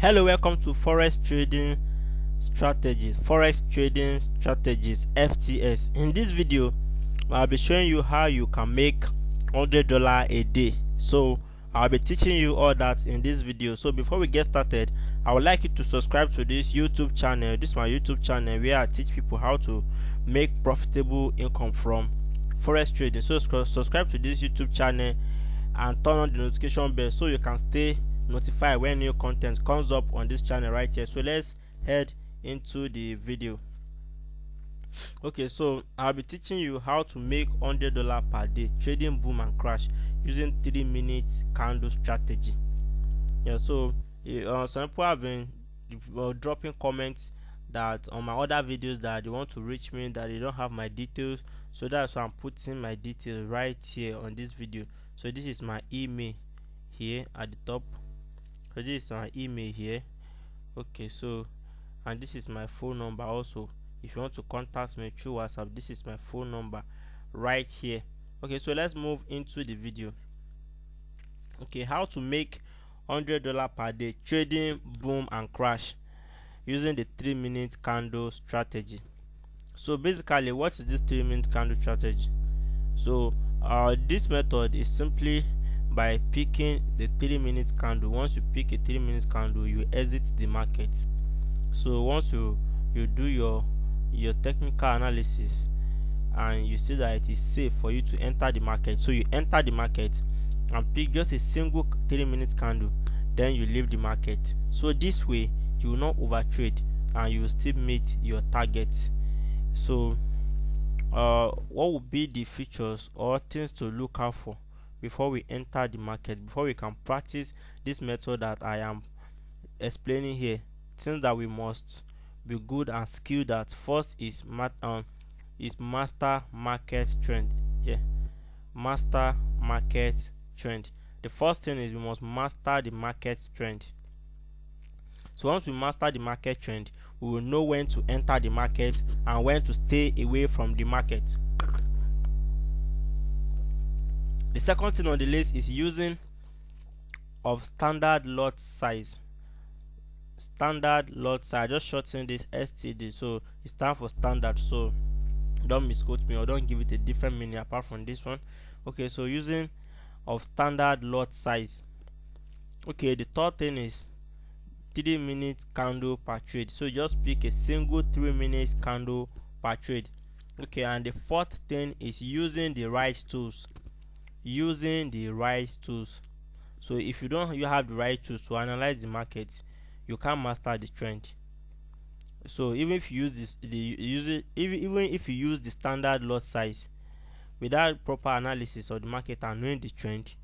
Hello, welcome to forex trading strategies, FTS. In this video I'll be showing you how you can make $100 a day. So I'll be teaching you all that in this video. So before we get started, I would like you to subscribe to this YouTube channel. This is my YouTube channel where I teach people how to make profitable income from forex trading. So subscribe to this YouTube channel and turn on the notification bell so you can stay notified when new content comes up on this channel right here. So let's head into the video. Okay, so I'll be teaching you how to make $100 per day trading boom and crash using 3-minute candle strategy. Yeah, so some people have been dropping comments that on my other videos that they want to reach me, that they don't have my details, so that's why I'm putting my details right here on this video. So this is my email here at the top. So this is my email here. Okay, so and this is my phone number also. If you want to contact me through WhatsApp, this is my phone number right here. Okay, so let's move into the video. Okay, how to make $100 per day trading boom and crash using the 3-minute candle strategy. So basically, what is this 3-minute candle strategy? So this method is simply by picking the 3-minute candle. Once you pick a 3-minute candle, you exit the market. So once you do your technical analysis and you see that it is safe for you to enter the market, so you enter the market and pick just a single 3-minute candle, then you leave the market. So this way you will not overtrade and you will still meet your target. So what would be the features or things to look out for before we enter the market, before we can practice this method that I am explaining here? Things that we must be good and skilled at. First is master market trend. Master market trend. The first thing is we must master the market trend. So once we master the market trend, we will know when to enter the market and when to stay away from the market. The second thing on the list is using of standard lot size. Standard lot size, just shorten this STD, so it stands for standard, so don't misquote me or don't give it a different meaning apart from this one. Okay, so using of standard lot size. Okay, the third thing is 3-minute candle per trade, so just pick a single 3-minute candle per trade. Okay, and the fourth thing is using the right tools. So if you have the right tools to analyze the market, you can't master the trend. So even if you use even if you use the standard lot size without proper analysis of the market and knowing the trend,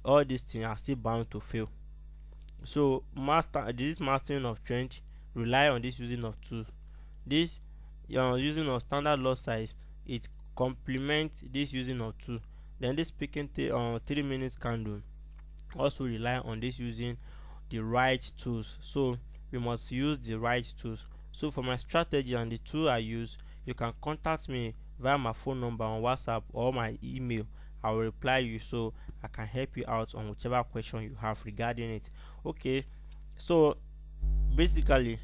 all these things are still bound to fail. So this mastering of trend rely on this using of tools. This using of standard lot size, it complements this using of tool. Then this picking 3-minute candle also rely on this using the right tools. So we must use the right tools. So for my strategy and the tool I use, you can contact me via my phone number on WhatsApp or my email. I will reply you so I can help you out on whichever question you have regarding it. Okay, so basically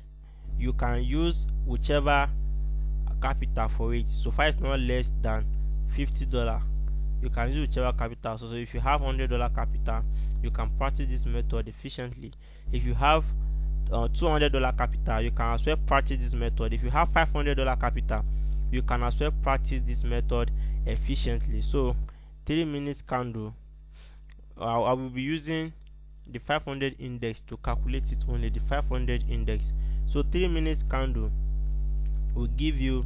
you can use whichever capital for it. So far it's not less than $50. You can use whichever capital. So if you have $100 capital, you can practice this method efficiently. If you have $200 capital, you can as well practice this method. If you have $500 capital, you can as well practice this method efficiently. So 3-minute candle, I will be using the 500 index to calculate it, only the 500 index. So 3-minute candle will give you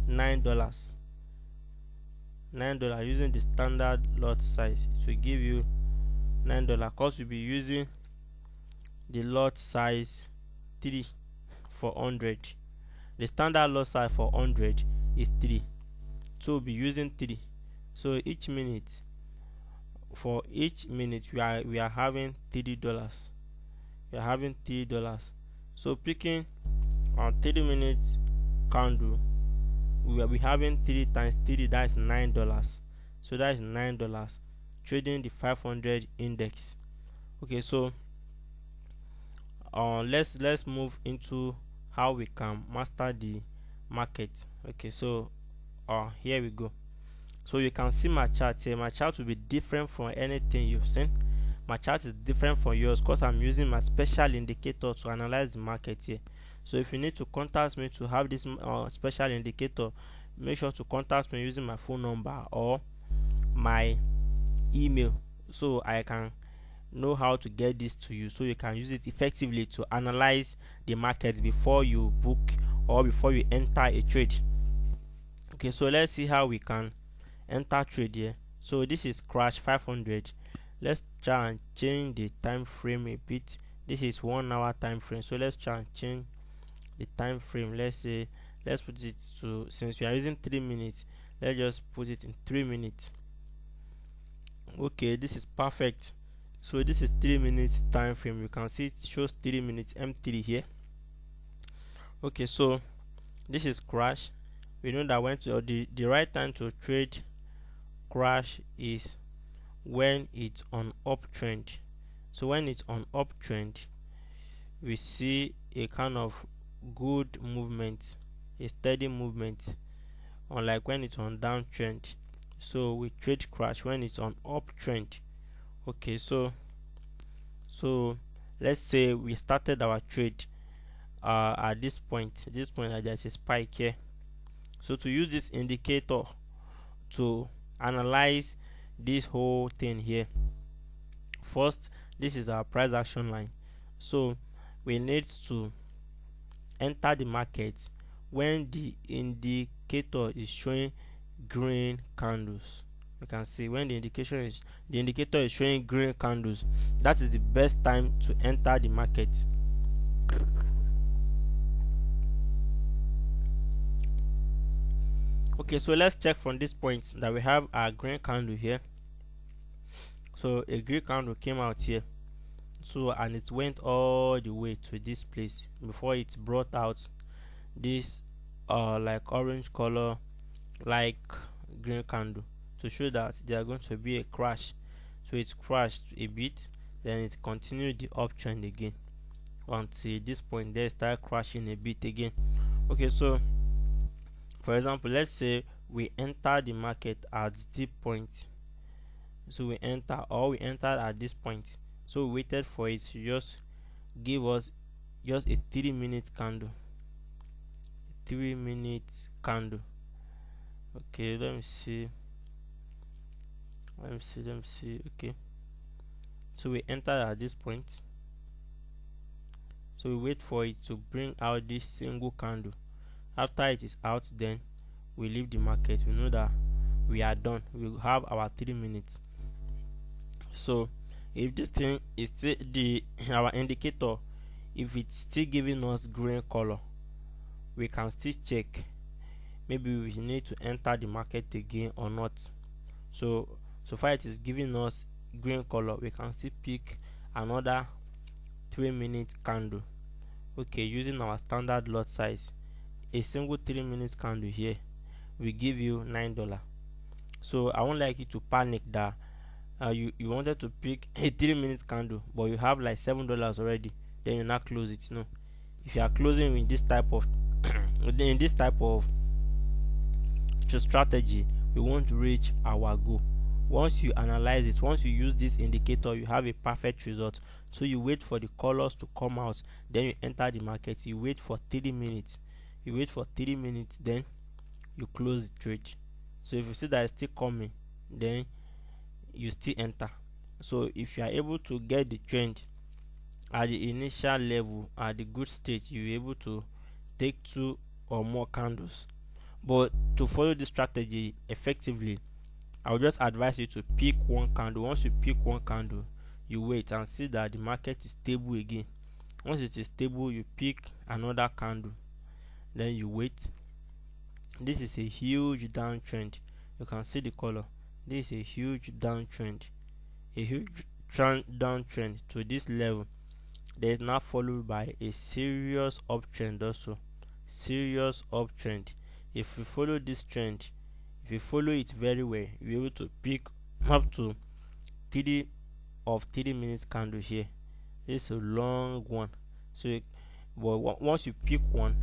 $9 using the standard lot size. It will give you $9 because we'll be using the lot size 3 for 100. The standard lot size for 100 is 3, so we'll be using 3. So for each minute we are having $3. We are having $3. So picking on 3-minute candle, we will be having 3 times 3, that is $9. So that is $9 trading the 500 index. Okay, so let's move into how we can master the market. Okay, so here we go. So you can see my chart here. My chart will be different from anything you've seen. My chart is different from yours because I'm using my special indicator to analyze the market here. So if you need to contact me to have this special indicator, make sure to contact me using my phone number or my email, so I can know how to get this to you, so you can use it effectively to analyze the market before you book or before you enter a trade. Okay, so let's see how we can enter trade here. So this is crash 500. Let's try and change the time frame a bit. This is 1 hour time frame, so let's try and change the time frame. Let's put it to, since we are using 3 minutes, let's just put it in 3 minutes. Okay, this is perfect. So this is 3 minutes time frame. You can see it shows 3 minutes M3 here. Okay, so this is crash. We know that when to the right time to trade crash is when it's on uptrend. So when it's on uptrend, we see a kind of good movement, a steady movement, unlike when it's on downtrend. So we trade crash when it's on uptrend. Okay, so let's say we started our trade at this point there's a spike here. So to use this indicator to analyze this whole thing here, first, this is our price action line. So we need to enter the market when the indicator is showing green candles. You can see when the indicator is showing green candles, that is the best time to enter the market. Okay, so let's check from this point that we have our green candle here. So a green candle came out here, so and it went all the way to this place before it brought out this like orange color, like green candle, to show that there are going to be a crash. So it crashed a bit, then it continued the uptrend again until this point they start crashing a bit again. Okay, so for example, let's say we enter the market at this point. So we entered at this point. So we waited for it to just give us just a 3 minute candle. 3 minutes candle. Okay, let me see. Okay, so we entered at this point. So we wait for it to bring out this single candle. After it is out, then we leave the market. We know that we are done. We have our 3 minutes. So if this thing is still our indicator, if it's still giving us green color, we can still check maybe we need to enter the market again or not. So far it is giving us green color, we can still pick another 3 minute candle. Okay, using our standard lot size, a single 3 minutes candle here will give you $9. So I won't like you to panic that you wanted to pick a 3 minutes candle but you have like $7 already, then you not close it. No, if you are closing with this type of in this type of strategy, we won't reach our goal. Once you analyze it, once you use this indicator, you have a perfect result. So you wait for the colors to come out, then you enter the market. You wait for 3 minutes. Then you close the trade. So if you see that it's still coming, then you still enter. So if you are able to get the trend at the initial level, at the good state, you'll be able to take 2 or more candles. But to follow this strategy effectively, I would just advise you to pick one candle. Once you pick one candle, you wait and see that the market is stable again. Once it is stable, you pick another candle, then you wait. This is a huge downtrend. You can see the color. This is a huge downtrend, downtrend to this level. There is now followed by a serious uptrend, also serious uptrend. If you follow this trend, if you follow it very well, you'll be able to pick up to 3 minutes candle here. This is a long one. So but once you pick one,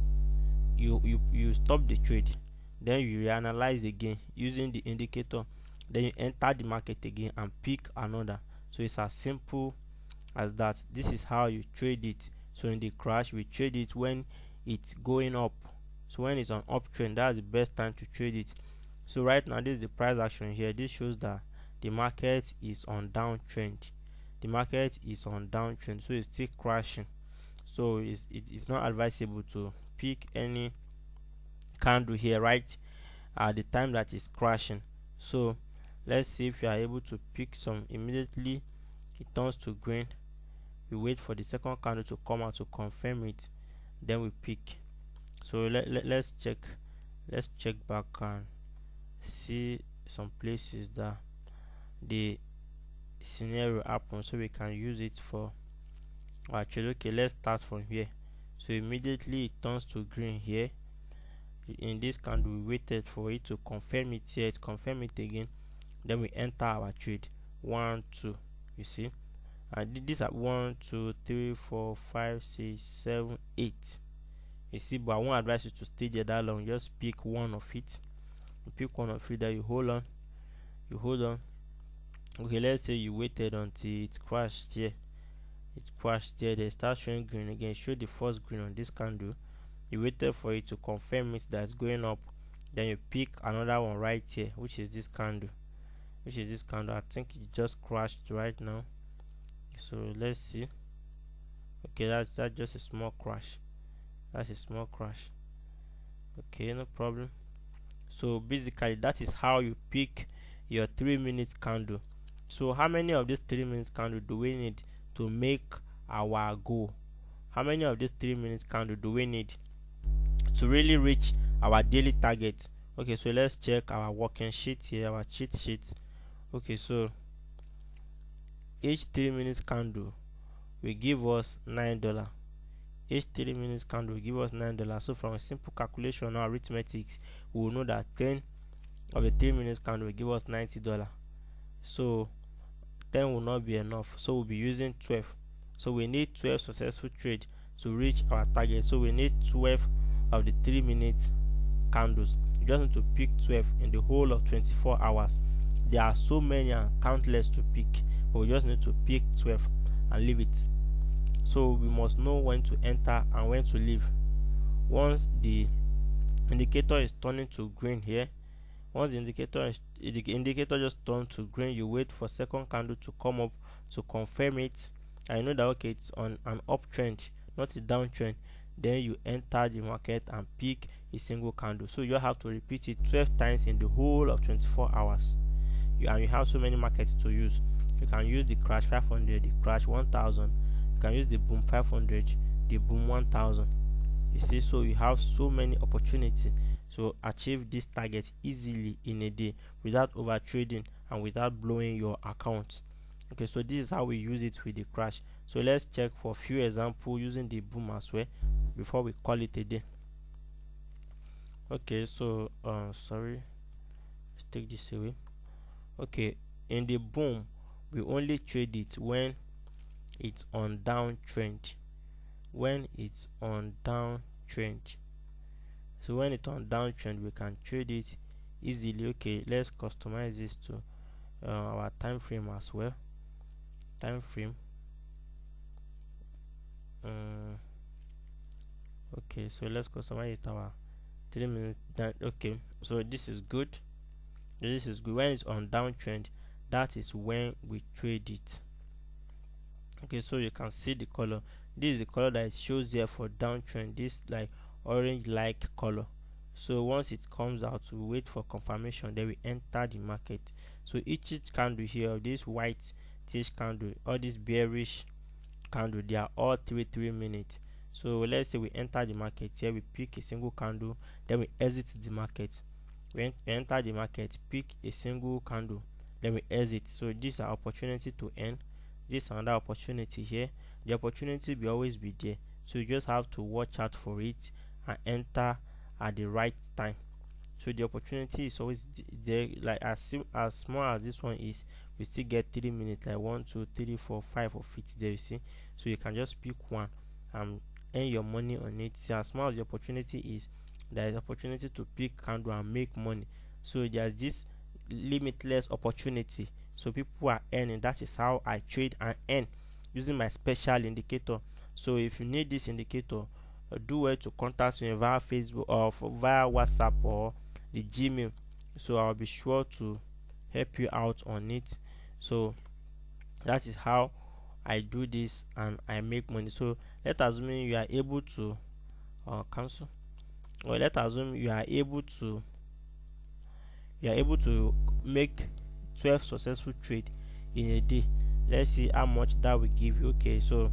you stop the trade, then you reanalyze again using the indicator, then you enter the market again and pick another. So it's as simple as that. This is how you trade it. So in the crash, we trade it when it's going up. So when it's on uptrend, that's the best time to trade it. So right now, this is the price action here. This shows that the market is on downtrend. The market is on downtrend, so it's still crashing. So it's not advisable to pick any candle here right at the time that is crashing. So let's see if you are able to pick some. Immediately it turns to green, we wait for the second candle to come out to confirm it, then we pick. So let's check back and see some places that the scenario happens, so we can use it for our trade. Okay, let's start from here. So immediately it turns to green here. In this candle, we waited for it to confirm it here, it confirm it again, then we enter our trade. 1 2, you see, and these are 1 2 3 4 5 6 7 8, you see. But I won't advise you to stay there that long. Just pick one of it. You pick one of it, that you hold on. Okay, let's say you waited until it crashed here. It crashed here, they start showing green again. Show the first green on this candle. You waited for it to confirm it that it's going up, then you pick another one right here, which is this candle. I think it just crashed right now. So let's see. Okay, that's just a small crash. That's a small crash. Okay, no problem. So basically that is how you pick your 3-minute candle. So how many of these 3-minute candle do we need to make our goal? How many of these 3-minute candle do we need to really reach our daily target? Okay, so let's check our working sheet here, our cheat sheet. Okay, so each 3-minute candle will give us $9. Each 3-minute candle will give us $9. So from a simple calculation or arithmetic, we will know that 10 of the 3-minute candle will give us $90. So 10 will not be enough, so we'll be using 12. So we need 12 successful trades to reach our target. So we need 12 of the 3-minute candles. You just need to pick 12 in the whole of 24 hours. There are so many and countless to pick, but we just need to pick 12 and leave it. So we must know when to enter and when to leave. Once the indicator is turning to green here, once the indicator just turned to green, you wait for second candle to come up to confirm it, and you know that okay, it's on an uptrend, not a downtrend. Then you enter the market and pick a single candle. So you have to repeat it 12 times in the whole of 24 hours. And you have so many markets to use. You can use the crash 500, the crash 1000. You can use the boom 500, the boom 1000. You see, so you have so many opportunities to achieve this target easily in a day without over trading and without blowing your account. Okay, so this is how we use it with the crash. So let's check for a few examples using the boom as well before we call it a day. Okay, so sorry, let's take this away. Okay, in the boom, we only trade it when it's on downtrend. When it's on downtrend. So when it's on downtrend, we can trade it easily. Okay, let's customize this to our time frame as well. Time frame. Okay, so let's customize it our 3 minutes. Okay, so this is good. This is good. When it's on downtrend, that is when we trade it. Okay, so you can see the color. This is the color that it shows here for downtrend. This like orange like color. So once it comes out, we wait for confirmation, then we enter the market. So each candle here, this white tish candle, all this bearish candle, they are all 3 minutes. So let's say we enter the market here, we pick a single candle, then we exit the market. We enter the market, pick a single candle, then we exit. So this is an opportunity to earn. This is another opportunity here. The opportunity will always be there, so you just have to watch out for it and enter at the right time. So the opportunity is always there. Like as small as this one is, we still get 3 minutes, like 1 2 3 4 5 of it there, you see. So you can just pick one and earn your money on it. See, as small as the opportunity is, there is opportunity to pick candle and make money. So there's this limitless opportunity, so people are earning. That is how I trade and earn, using my special indicator. So if you need this indicator, do well to contact me via Facebook or via WhatsApp or the Gmail, so I'll be sure to help you out on it. So that is how I do this and I make money. So let's assume you are able to cancel, or let's assume you are able to make 12 successful trade in a day. Let's see how much that will give you. Okay, so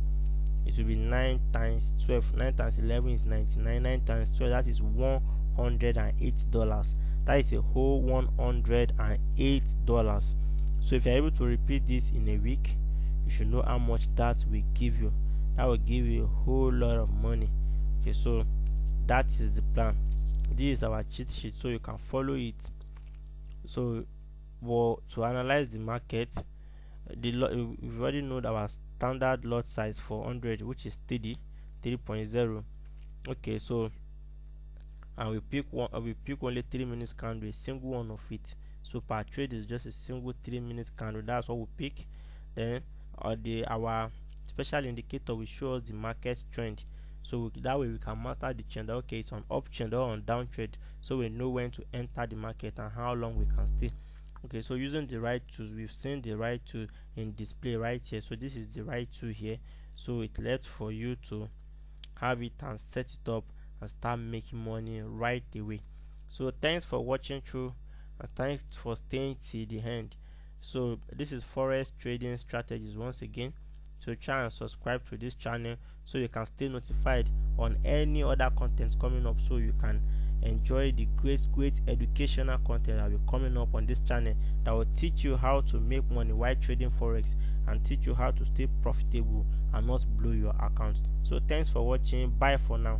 it will be 9 times 12. 9 times 11 is 99. 9 times 12, that is $108. That is a whole $108. So if you're able to repeat this in a week, you should know how much that will give you. That will give you a whole lot of money. Okay, so that is the plan. This is our cheat sheet, so you can follow it. So to analyze the market, we already know that our standard lot size for 100, which is 3.0. Okay, so and we pick only 3 minutes candle, a single one of it. So per trade is just a single 3 minutes candle. That's what we pick. Then our special indicator will show us the market trend. So that way we can master the trend. Okay, it's on uptrend or on downtrend, so we know when to enter the market and how long we can stay. Okay, so using the right tools, we've seen the right tool in display right here. So this is the right tool here, so it left for you to have it and set it up and start making money right away. So thanks for watching through, and thanks for staying till the end. So this is forex trading strategies once again. So try and subscribe to this channel so you can stay notified on any other content coming up, so you can enjoy the great educational content that will be coming up on this channel, that will teach you how to make money while trading forex and teach you how to stay profitable and not blow your account. So thanks for watching. Bye for now.